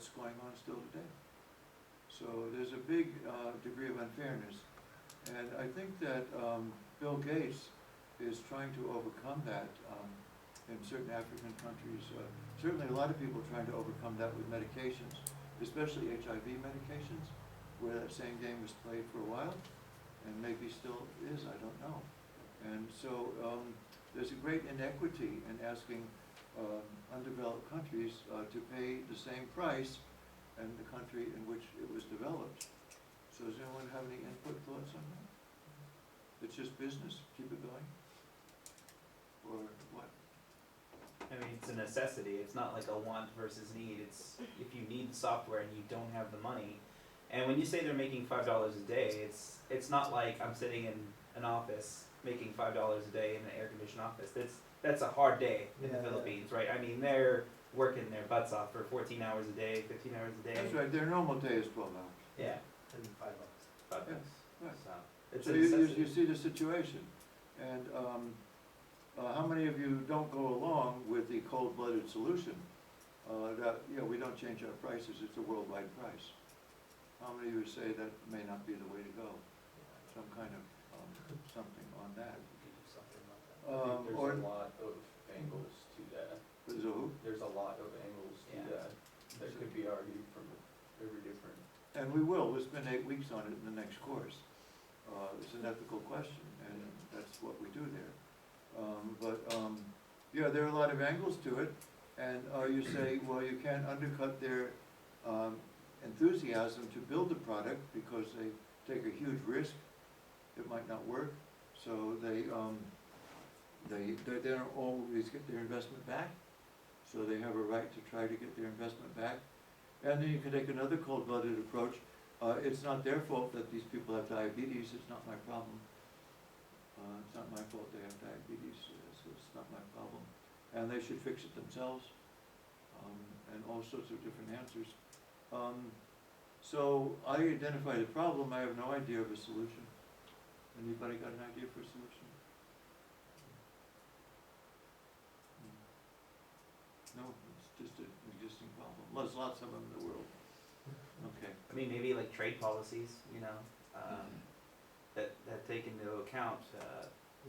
what's going on still today. So there's a big degree of unfairness. And I think that Bill Gates is trying to overcome that in certain African countries. Certainly a lot of people are trying to overcome that with medications, especially HIV medications, where that same game was played for a while, and maybe still is, I don't know. And so there's a great inequity in asking undeveloped countries to pay the same price in the country in which it was developed. So does anyone have any input thoughts on that? It's just business, keep it going? Or what? I mean, it's a necessity. It's not like a want versus need. It's if you need the software and you don't have the money. And when you say they're making $5 a day, it's not like I'm sitting in an office making $5 a day in an air-conditioned office. That's a hard day in the Philippines, right? I mean, they're working their butts off for 14 hours a day, 15 hours a day. That's right, their normal day is 12 hours. Yeah. And $5. $5. Right. So it's So a you necessity. see the situation. And how many of you don't go along with the cold-blooded solution that, we don't change our prices, it's a worldwide price? How many of you say that may not be the way to go? Some kind of something on that. We could do something about that. I think there's Or a lot of angles to that. there's a who? There's a lot of angles to Yeah. that could be argued from every different. And we will, we'll spend 8 weeks on it in the next course. It's an ethical question, and that's what we do there. There are a lot of angles to it, and you say, well, you can't undercut their enthusiasm to build the product because they take a huge risk. It might not work, so they don't always get their investment back, so they have a right to try to get their investment back. And then you can take another cold-blooded approach. It's not their fault that these people have diabetes, it's not my problem. It's not my fault they have diabetes, so it's not my problem. And they should fix it themselves, and all sorts of different answers. So I identify the problem, I have no idea of a solution. Anybody got an idea for a solution? No, it's just an existing problem. There's lots of them in the world. Okay. I mean, maybe like trade policies, that take into account,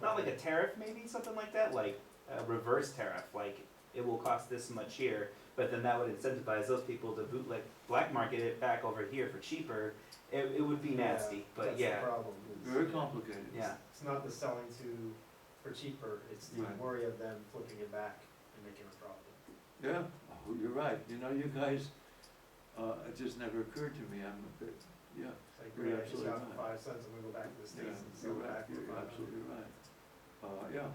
not like a tariff, maybe something like that, like a reverse tariff, like it will cost this much here, but then that would incentivize those people to bootleg, black market it back over here for cheaper. It would be nasty, but yeah. That's the problem. is- Very complicated. Yeah. It's not the selling for cheaper, it's the Right. worry of them flipping it back and making a profit. Yeah, you're right. You guys, it just never occurred to me. I'm a bit, yeah. It's like, You're great, I just absolutely got it for right. 5 cents, I'm gonna go back to the Yeah, States and sell you're it right. back for You're 500. absolutely right. Yeah.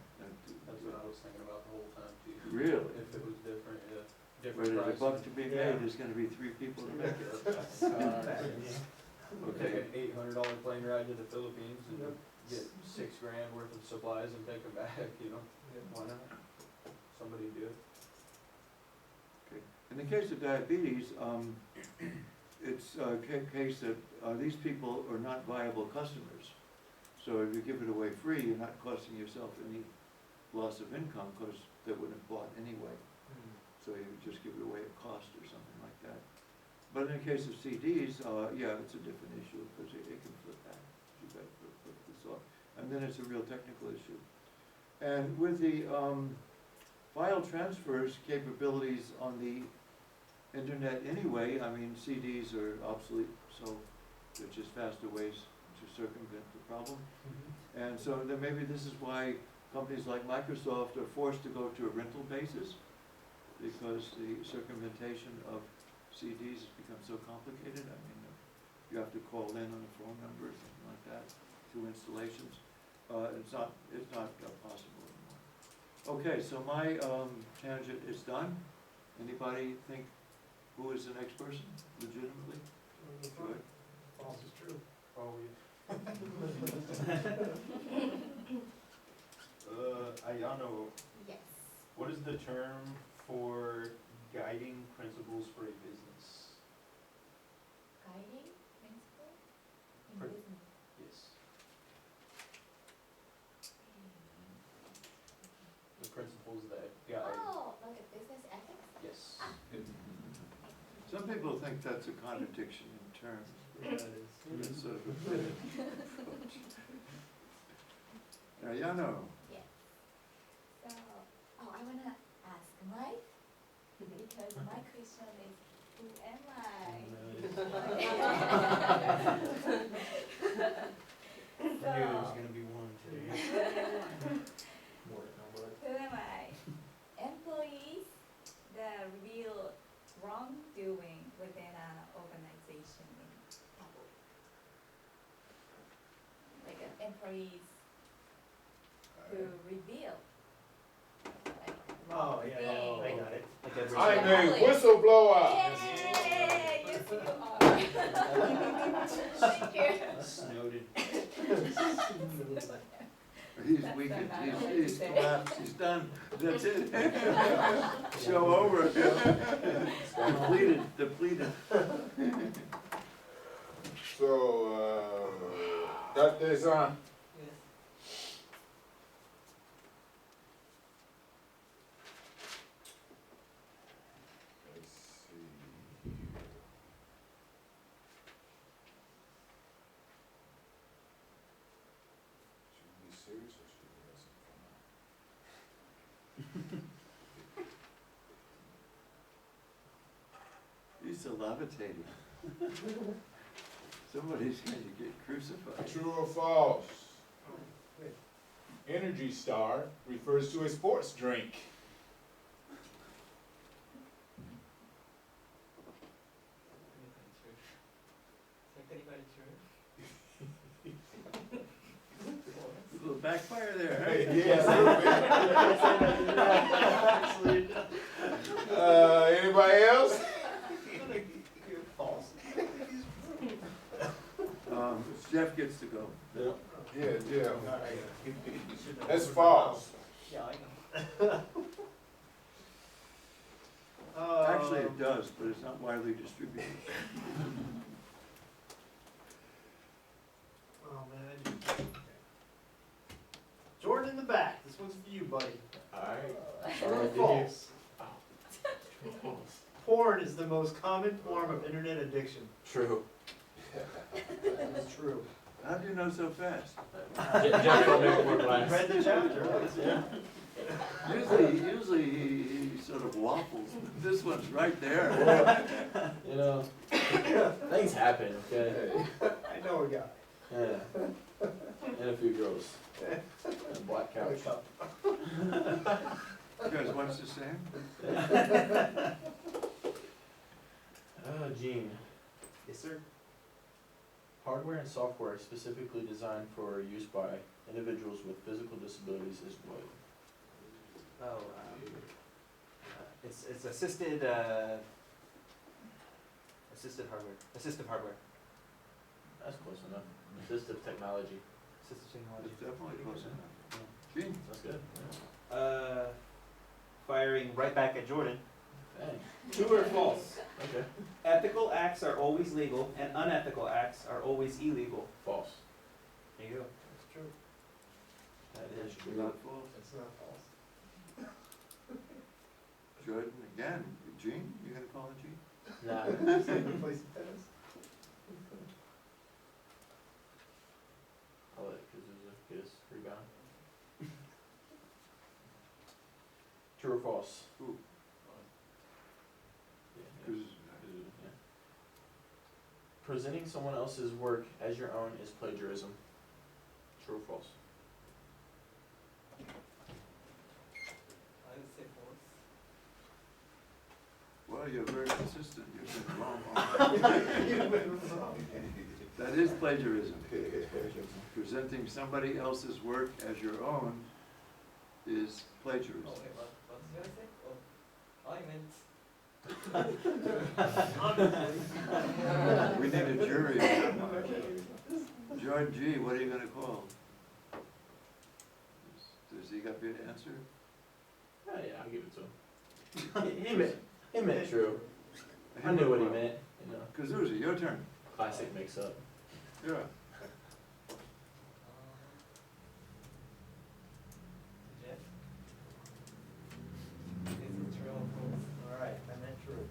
That's what I was thinking about the whole time too. Really? If it was different, yeah, Where different there's a buck prices. to be Yeah. made, there's gonna be 3 people to make it. Take Okay. an $800 plane ride to the Philippines and Yep. get $6,000 worth of supplies and take them back, why not? Somebody do it. Okay. In the case of diabetes, it's a case that these people are not viable customers. So if you give it away free, you're not costing yourself any loss of income because they wouldn't have bought anyway. So you would just give it away at cost or something like that. But in the case of CDs, it's a different issue because it can flip back. You got to flip this off. And then it's a real technical issue. And with the file transfers capabilities on the internet anyway, I mean, CDs are obsolete, so they're just faster ways to circumvent the problem. And so then maybe this is why companies like Microsoft are forced to go to a rental basis, because the circumventation of CDs has become so complicated. I mean, you have to call in on a phone number or something like that, 2 installations. It's not possible anymore. Okay, so my tangent is done. Anybody think who is the next person, legitimately? Good. False is true. Oh, I don't know, Yes. what is the term for guiding principles for a business? Guiding principle in For- business. Yes. The principles that guide, Oh, like a business ethics? yes. Some people think that's a contradiction in terms, Yeah, it is. it's sort of a brilliant approach. Yano, Yes. So, I wanna ask Mike, because my question is, who am I? I knew there was gonna be one today. Who am I? Employees that reveal wrongdoing within an organization in public. Like employees who reveal. Like Oh, yeah, yeah, I wrongdoing. got it. Like every I'm Yeah. a whistleblower. Yay! Yes, you are. Thank you. Snowden. he's That's weakened, so bad, I like he's to say. collapsed, he's done, that's it. Show over. Depleted. So, that is, let's see here. Should we be serious or should we have some fun? He's so levitating. Somebody's going to get crucified. True or false? Oh, wait. Energy Star refers to a sports drink. A little backfire there, huh? Yes, anybody else? False. Jeff gets to go. Yeah, yeah. Alright. That's false. Yeah, I know. Actually, it does, but it's not widely distributed. Oh, man, I didn't. Okay. Jordan in the back, this one's for you, buddy. Alright. True or false? Porn is the most common form of internet addiction. True. That is true. How do you know so fast? Read the chapter. Usually he sort of waffles, but this one's right there. You know, things happen, okay? I know a guy. Yeah. And a few girls. And a black couch. You guys watch the same? Gene. Yes, sir. Hardware and software specifically designed for use by individuals with physical disabilities is what? Oh, it's assisted assistive hardware, That's close enough. Assistive technology. assistive technology. It's definitely close enough. Gene? That's good. Firing right back at Jordan. Dang. True or false? Okay. Ethical acts are always legal, and unethical acts are always illegal. False. There you go. That's true. That is true. Not false. It's not false. Jordan, again, Gene, you gonna call it Gene? Nah. Place tennis. I'll let it, cause there's a kiss rebound. True or false? Ooh. Yeah, 'Cause, yeah. Presenting someone else's work as your own is plagiarism. True or false? I would say false. well, you're very consistent, you've been wrong all That is plagiarism. Presenting somebody else's work as your own is plagiarism. Oh, wait, what did I say? Oh, I meant. We need a jury on that one. Jordan G., what are you gonna call? Does he got me an answer? Oh, yeah, I'll give it to him. He meant true. I knew what he meant, you know. Kazuzi, your turn. Classic mix up. Yeah. Jeff? Is it true or false? Alright, I meant true.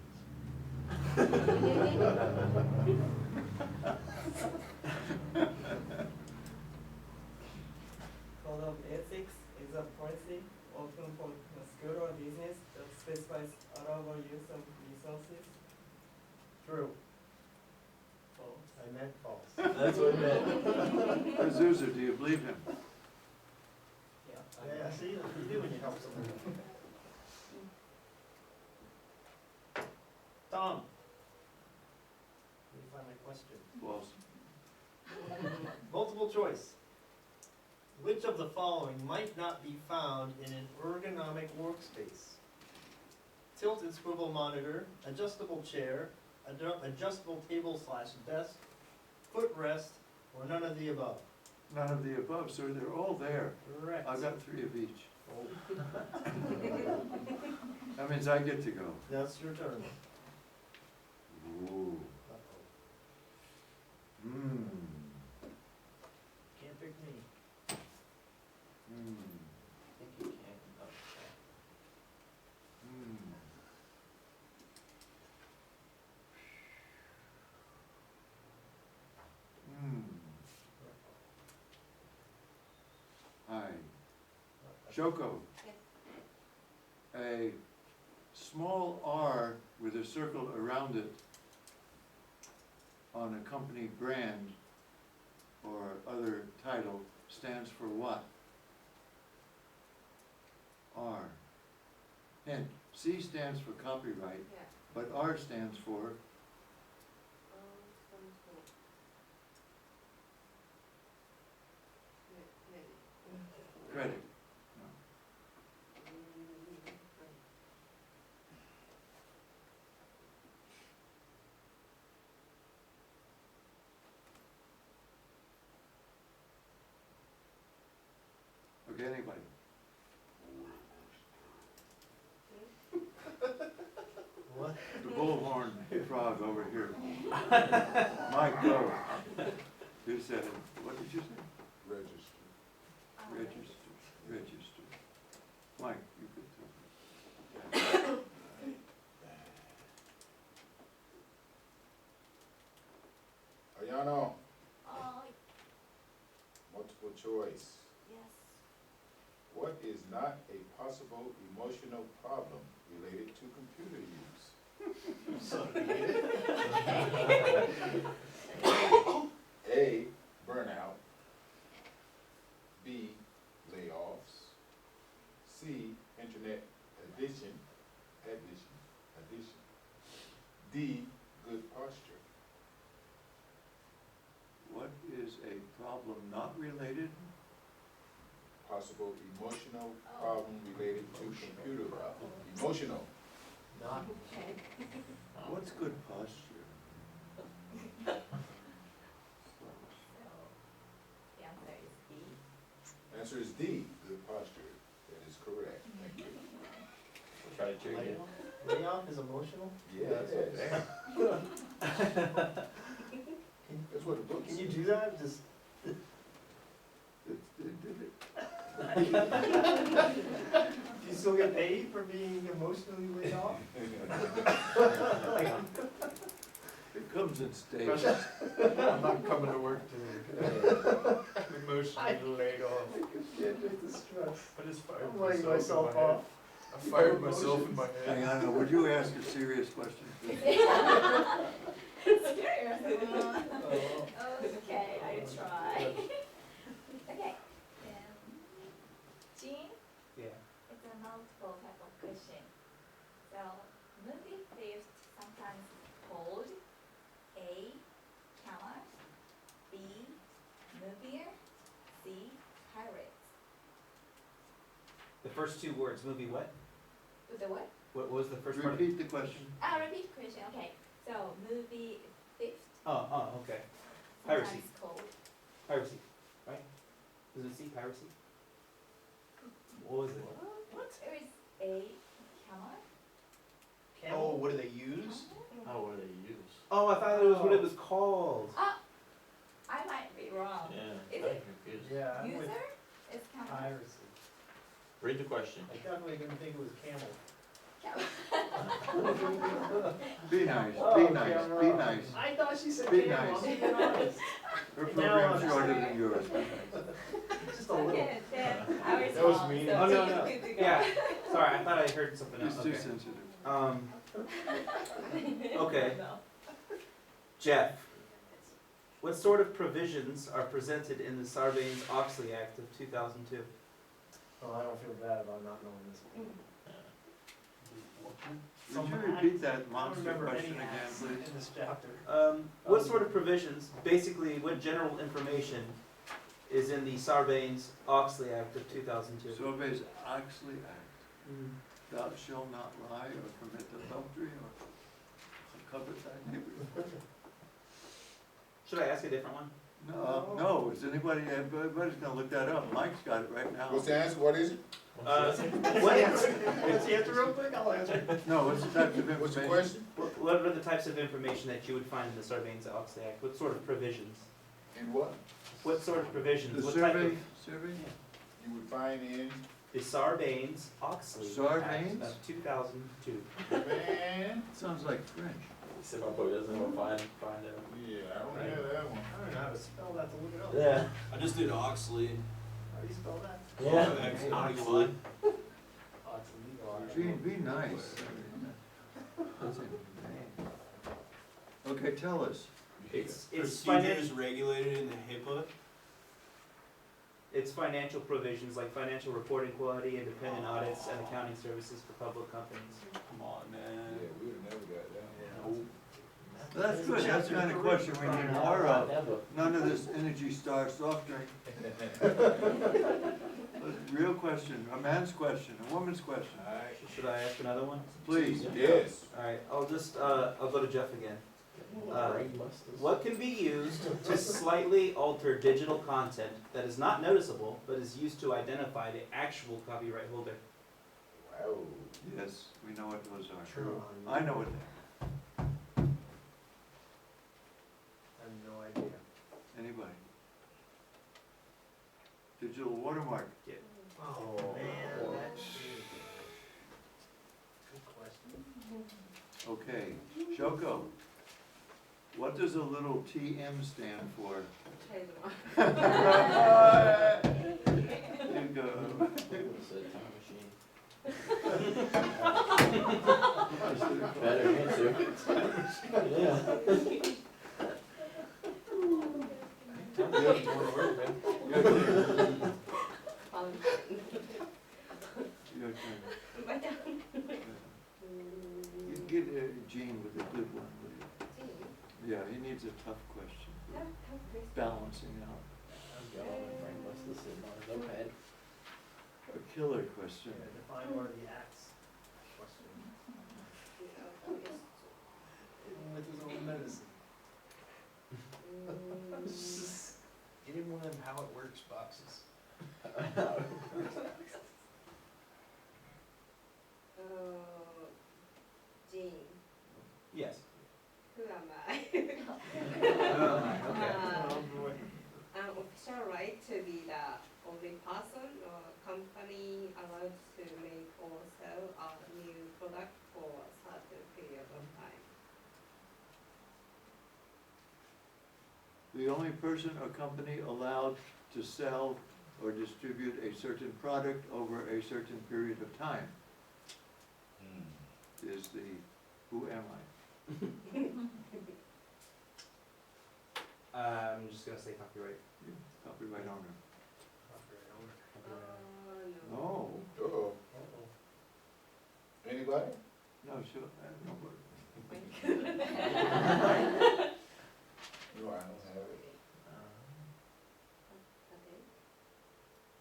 request honorable use of resources. True, False. I meant false. That's what I meant. Azusa, do you believe him? Yeah. Yeah, see, you do when you help someone. Tom. Let me find my question. False. Multiple choice. Which of the following might not be found in an ergonomic workspace? Tilt and swivel monitor, adjustable chair, adjustable table / desk, footrest, or none of the above? None of the above, so they're all there. Correct. I've got 3 of each. Oh, That means I get to go. that's your turn. Ooh. Uh-oh. Can't pick me. I think you can. Oh, Hi. Shoko. A small R with a circle around it on a company brand or other title stands for what? R. Hint, C stands for copyright, but R stands for credit. No. Okay, anybody? What? The bullhorn frog over here. Mike, go. You said it. What did you say? Register. Register. Mike, you could tell me. Ayano, Oh, multiple choice. yes. What is not a possible emotional problem related to computer use? A, burnout. B, layoffs. C, internet addiction. D, good posture. What is a problem not related? Possible emotional problem related to computer problem. Emotional. Not. Okay. What's good posture? So, the answer is B. Answer is D, good posture. That is correct. Thank you. We'll try to cheer you. Layoff is emotional? Yes. That's what the book Can says. you do that? Just, Did it? do you still get paid for being emotionally laid off? It comes in stages. I'm not coming to work today. Emotionally laid off. Can't take the stress. I just fired I'm laying myself myself in my head. off. I fired myself in my head. Hang on, would you ask a serious question? Serious? Oh. Okay, I try. Okay, Jean, Yeah. it's a multiple type of question. So, movie theft sometimes called A, camera, B, movier, C, pirates. The first 2 words, movie what? With the what? What was the first part? Repeat the question. Repeat question, okay. So, movie theft. Okay. Piracy. Sometimes called. Piracy, right? Does it see piracy? What was it? What? There is A, camera. Camel? what do they use? Oh, what do they use? Oh, I thought it was what it was called. I might be wrong. Yeah, Is I'm it confused. Yeah, I'm with User? It's camera. piracy. Read the question. I definitely didn't think it was camel. Camera. Be nice, Oh, be nice, camera. be nice. I thought she said Be camel, nice. I'm being honest. Her Now program's I'm shorter saying- than yours. Be nice. Just a little. Okay, then I will That was solve, mean. so Oh, no, Jane no. is good to go. Yeah, sorry, I thought I heard something else, He's too okay. sensitive. Okay. Jeff, what sort of provisions are presented in the Sarbanes-Oxley Act of 2002? Oh, I don't feel bad about not knowing this. Would you Some repeat that I don't monster remember question any again, acts please? in this chapter. What sort of provisions, basically what general information is in the Sarbanes-Oxley Act of 2002? Sarbanes Oxley Act. Mhm. Thou shalt not lie or commit adultery or covet thy neighbor. Should I ask a different one? No, is everybody's gonna look that up, Mike's got it right now. What's the answer, what is it? What's the answer? What's the answer real quick? I'll answer. No, what's the types of information? What's the question? What are the types of information that you would find in the Sarbanes-Oxley Act? What sort of provisions? In what? What sort of provisions? The What type survey, of? survey? You would find in, The Sarbanes-Oxley Act Sarbanes? of 2002. man, Sounds like French. He said my boy doesn't know find it. yeah, I don't have that one. I don't know how to spell that to look it up. Yeah. I just did Oxley. How do you spell that? Yeah. Oxley. Gene, be nice. Okay, tell us. It's Procedures regulated in the HIPAA. It's financial provisions like financial reporting quality, independent audits, and accounting services for public companies. Come on, Yeah, man. we would've never got that. Nope. That's good, that's the kind of question we need more of. None of this Energy Star soft drink. A real question, a man's question, a woman's question. Alright, Should I ask another one? Please. yes. Alright, I'll go to Jeff again. What can be used to slightly alter digital content that is not noticeable, but is used to identify the actual copyright holder? Wow. Yes, we know what those are. True. I know what they are. I have no idea. Anybody? Digital watermark. Oh, man, that's. Good question. Okay, Shoko. What does a little TM stand for? There you go. Better answer. Yeah. Your turn. My turn. You get Gene with a good one, will you? Yeah, he needs a tough question for balancing out. A killer question. Yeah, define one of the acts. Question. With his own medicine. Get him one of them how it works boxes. Jean, Yes. who am I? Okay. Oh, boy. An official right to be the only person or company allowed to make or sell a new product for a certain period of time. The only person or company allowed to sell or distribute a certain product over a certain period of time is the, who am I? I'm just gonna say copyright. Copyright owner. No. No, Uh-oh. Anybody? no, sure, nobody. No, I don't have it.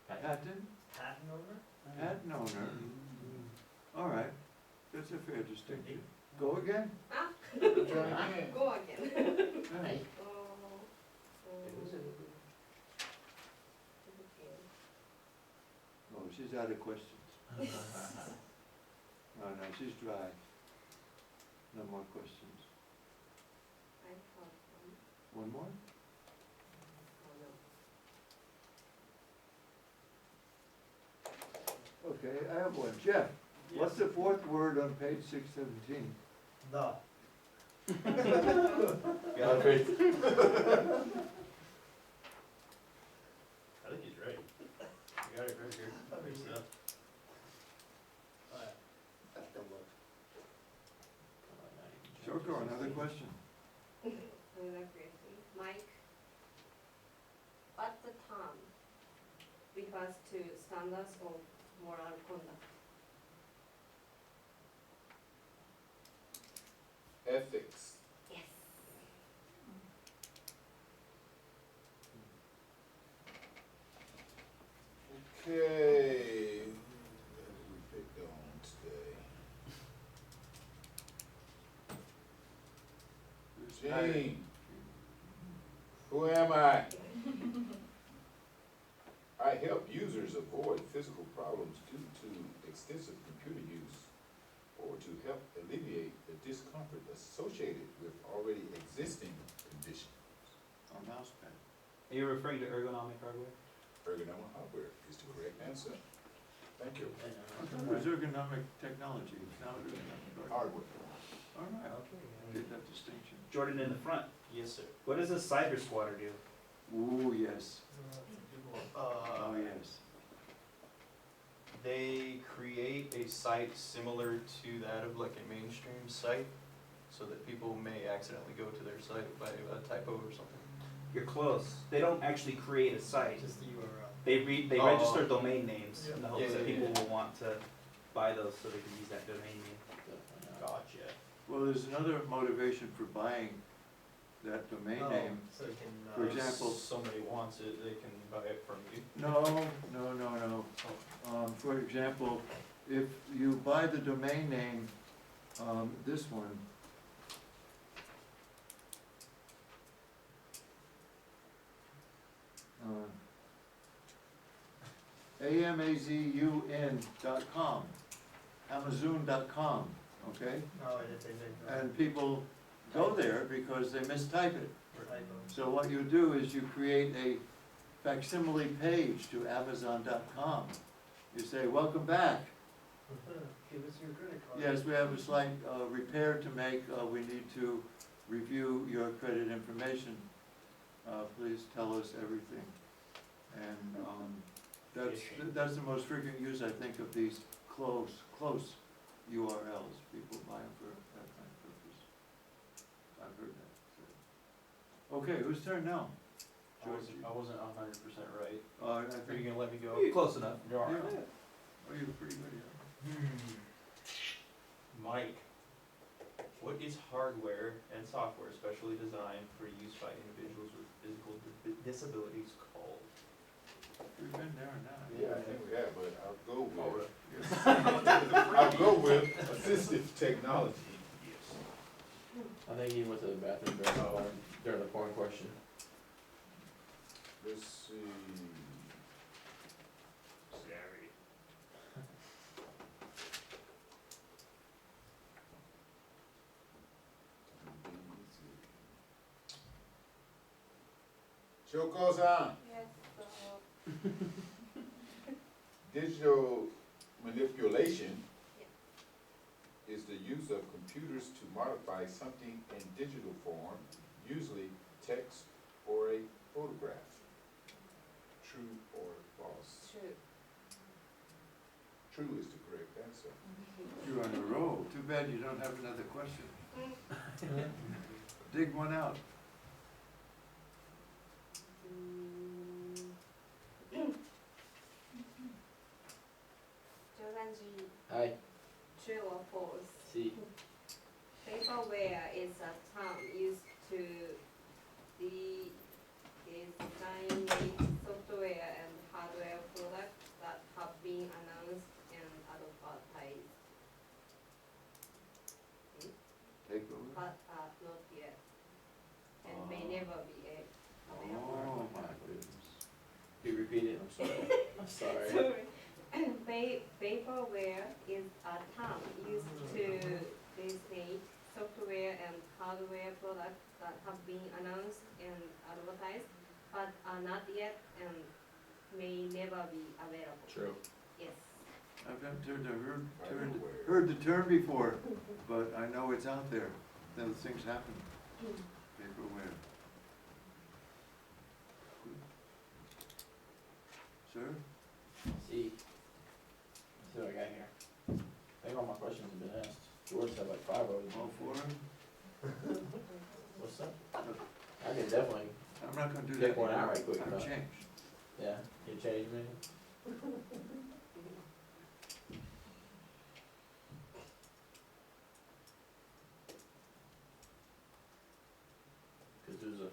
Okay. Patent, Patent owner? patent owner. All right, that's a fair distinction. Go again? Try again. Go again. Hey. Oh, she's out of questions. No, she's dry. No more questions. I have one. One more? Oh, no. Okay, I have one. Jeff, what's the fourth word on page 617? The. Got it. I think he's right. Yoko, another question? Another question. Mike, what the term refers to standards of moral conduct? Ethics. Yes. Okay. What did we pick on today? Gene, who am I? I help users avoid physical problems due to extensive computer use or to help alleviate the discomfort associated with already existing conditions. A mouse pad. Are you referring to ergonomic hardware? Ergonomic hardware is the correct answer. Thank you. I thought it was ergonomic technology, it's not ergonomic hardware. Hardware. All right, Okay. get that distinction. Jordan in the front. Yes, sir. What does a cyber squatter do? Ooh, yes, That's a good one. oh, yes. They create a site similar to that of like a mainstream site, so that people may accidentally go to their site by a typo or something. You're close. They don't actually create a site. Just the URL. They Oh. register domain names in the Yeah. hopes Yeah, that yeah, people yeah. will want to buy those so they can use that domain name. Gotcha. Well, there's another motivation for buying that domain Oh, name. So you can, For example- If somebody wants it, they can buy it from you. No. For example, if you buy the domain name, this one, amazun.com, amazon.com, okay? oh, I did say that. And people go there because they mistype it. For typos. So what you do is you create a facsimile page to amazon.com. You say, welcome back. Give us your credit card. Yes, we have a slight repair to make. We need to review your credit information. Please tell us everything. And that's the most frequent use, I think, of these close URLs. People buy them for that kind of purpose. I've heard that said. Okay, whose turn now? I wasn't 100% right. I Are you think, gonna let me go? Close enough. You're all right. yeah. Oh, you're pretty good, yeah. Mike, what is hardware and software specially designed for use by individuals with physical disabilities called? We've been there now. Yeah, I think we have, but I'll go Oh, with, Yeah. I'll go with assistive technology. I think he went to the bathroom during the porn question. Let's see. Sorry. Shoko-san, Yes, digital manipulation is the use of computers to modify something in digital form, usually text or a photograph. True or false? true. True is the correct answer. You're on a roll. Too bad you don't have another question. Dig one out. Jordanji, Hi. true or false? See. Vaporware is a term used to designate software and hardware products that have been announced and advertised, Take over. but are not yet, and may never be available. Oh, my goodness. Can you repeat it? I'm sorry. I'm sorry. Sorry. Vaporware is a term used to designate software and hardware products that have been announced and advertised, but are not yet and may never be available. True. Yes. I've heard Hardware. the term before, but I know it's out there. Those things happen. Vaporware. Sir? See. Let's see what I got here. I think all my questions have been asked. George had like 5 of them. All four? What's that? I can definitely, I'm not gonna do that. Pick one out right quick, I've huh? changed. yeah, you change me? Cause there's a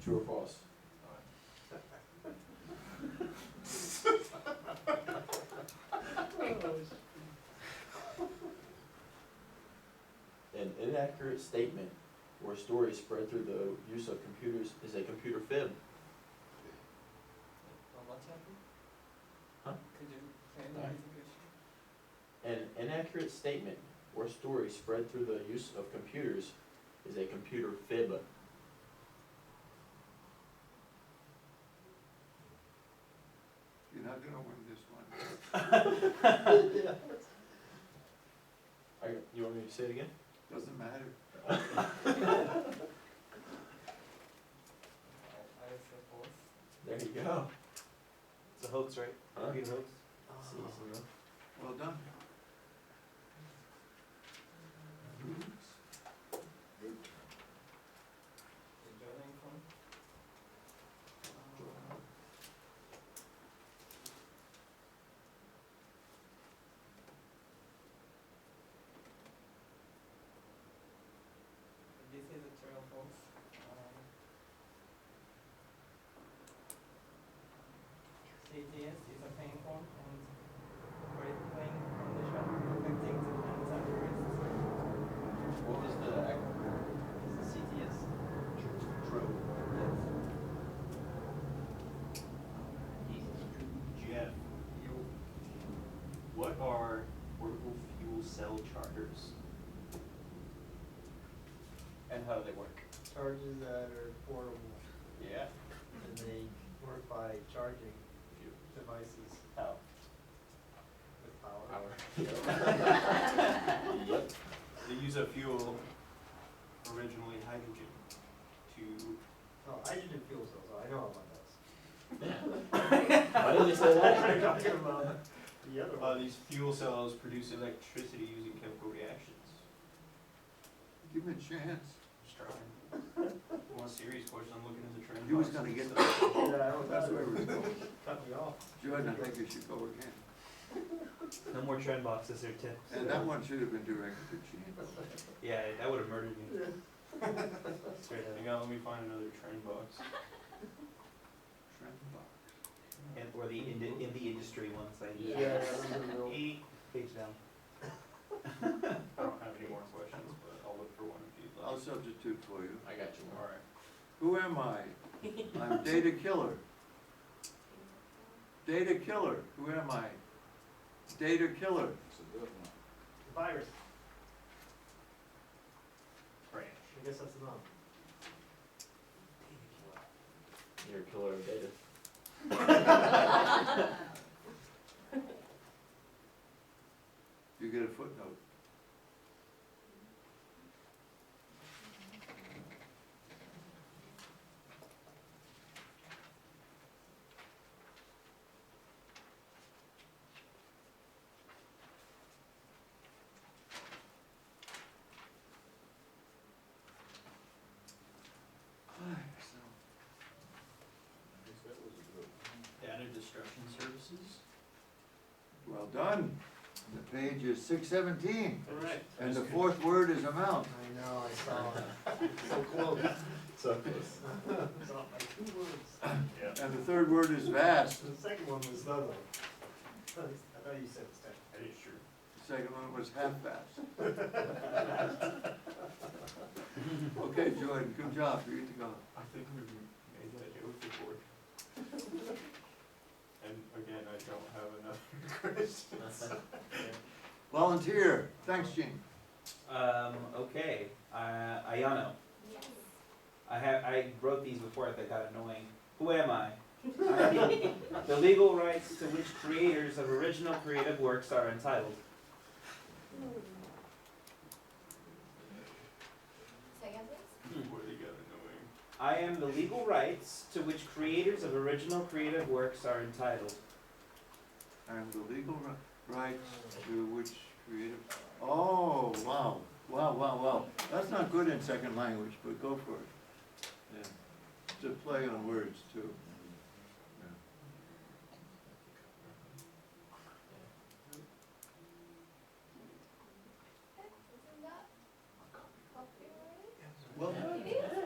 true or false. An inaccurate statement or story spread through the use of computers is a computer fib. What's happening? Huh? Could you say the Alright. question? An inaccurate statement or story spread through the use of computers is a computer fib. You're not gonna win this one. You want me to say it again? Doesn't matter. I suppose. There you go. It's a hoax, right? Huh? Could be a hoax. Well done. You're joining from? This is a true or false. CTS is a painful and great playing condition affecting the hands and wrists. What was the CTS. true? Jeff, what are portable fuel cell chargers? And how do they work? Charges that are portable, Yeah. and they work by charging devices How? with power. Yep. They use a fuel, originally hydrogen, to, Oh, hydrogen fuel cells, I know about those. Why didn't you say that? I'm talking about the other one. these fuel cells produce electricity using chemical reactions. Give him a chance. Just trying. Want a serious question, I'm looking at the trend. He was box. gonna get So- that. Yeah, I don't That's know. where it was going. Cut me off. Jordan, I think you should go again. No more trend boxes or tips. And that one should have been directed to Gene. Yeah, that would have murdered me. Straight Hang up. on, let me find another trend box. Trend box. And, or the in the industry ones I use. Yeah, those are real. Page down. I don't have any more questions, but I'll look for one if you'd I'll like. substitute for you. I got you more. Alright. Who am I? I'm Data Killer. Data Killer. Who am I? Data Killer. It's a good one. Virus, Right. I guess that's enough. You're a killer of data. You get a footnote. I guess that was a good one. Data destruction services? Well done. The page is 617, Correct. and the fourth word is amount. I know, I saw it. So close. So close. It's off by 2 words. Yeah. And the third word is vast. The second one was the other. I thought you said it's 10. That is true. The second one was half-vast. Okay, Jordan, good job. You're good to go. I think we've made that joke before. And again, I don't have enough questions. Volunteer. Thanks, Gene. Okay, Ayano. Yes. I wrote these before if they got annoying. Who am I? I'm the legal rights to which creators of original creative works are entitled. Second, please. Boy, they got annoying. I am the legal rights to which creators of original creative works are entitled. And the legal rights to which creative, oh, wow. Wow. That's not good in second language, but go for it. Yeah. It's a play on words too. Yeah. Isn't that copyright? Well,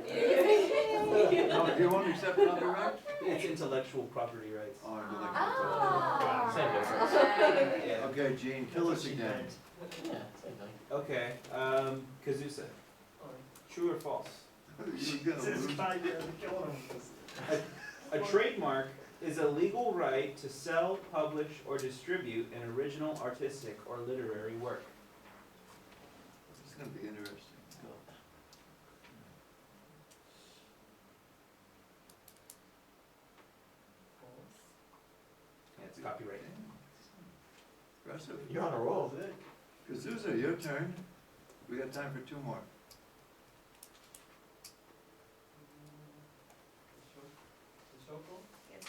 It is? no, you won't accept copyright? It's intellectual property rights. Oh, intellectual Ah. Same difference. property. Yeah. Okay, Gene, kill us again. Yeah, same thing. Okay, Kazusa, true or false? You're gonna lose. This guy there, killing him. A trademark is a legal right to sell, publish, or distribute an original artistic or literary work. This is gonna be interesting. Go. Yeah, it's copyrighted. Impressive. You're on a roll. Kazuza, your turn. We got time for two more. Shoko? Yes.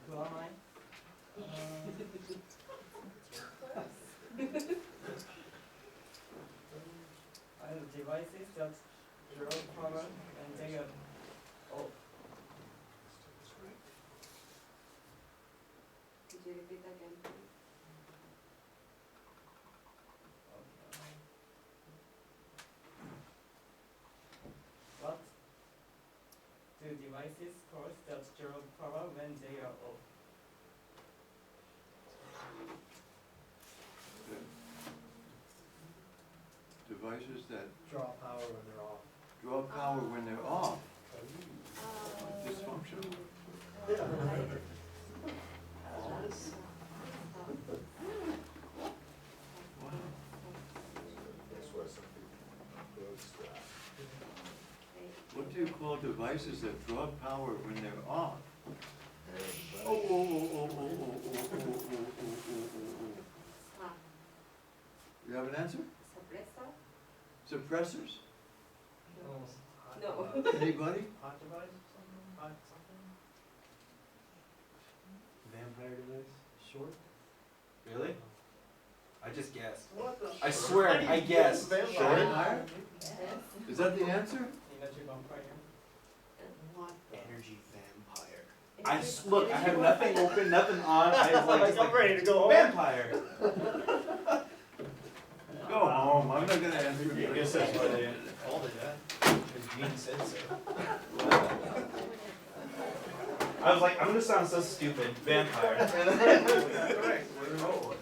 Who am I? I have devices that draw power and they are off. Could you repeat again, please? What do devices cause that draw power when they are off? Devices that Draw power when they're off. draw power when they're off. Uh, Dysfunctional. Wow. That's why some people plug stuff. What do you call devices that draw power when they're off? And, Ah, You have an answer? suppressor? Suppressors? No. Anybody? Hot device, something, hot something, Vampire device? short? Really? I just guessed. What the? I swear, I guessed. Vampire? Yes. Is that the answer? Energy vampire. What? Energy vampire. Look, I have nothing open, nothing on, I was like, just I'm like, ready to go home. vampire. Go home, I'm not gonna answer I you. guess that's why they called it that, because Gene said so. I was like, I'm gonna sound so stupid, vampire. Correct. Oh,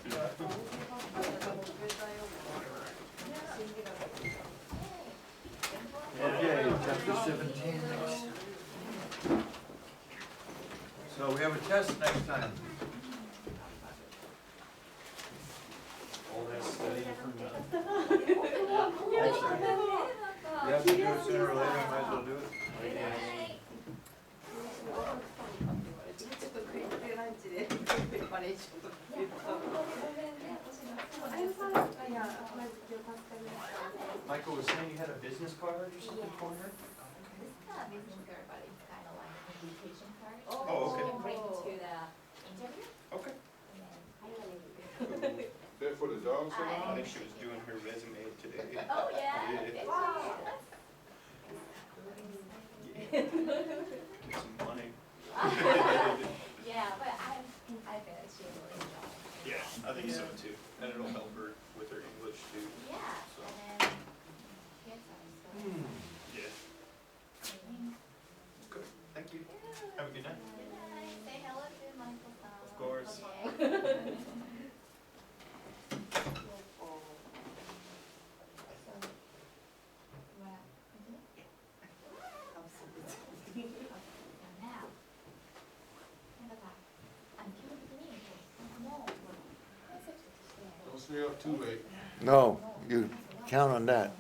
Okay, chapter 17 next. So we have a test next time. all that study for nothing. You have to do it sooner or later, I might as well do it. Michael was saying you had a business card or something for her? This is not a business card, but it's kind of like an invitation card. Oh, okay. You can bring to the interview. Okay. And then That for the dog salon? I think she was doing her resume today. oh, yeah. Yeah. Okay. Get some money. Yeah, but I bet she will enjoy it. Yeah, I think so too. And it'll help her with her English too. Yeah, So. and then here's some stuff. Yeah. Good. Thank you. Have a good night. Good night. Say hello to Michael-san. Of course. Okay. So, you wanna continue? Okay, so now, なんか基本的にもうコンセプトとして Don't stay up too late. No, you count on that.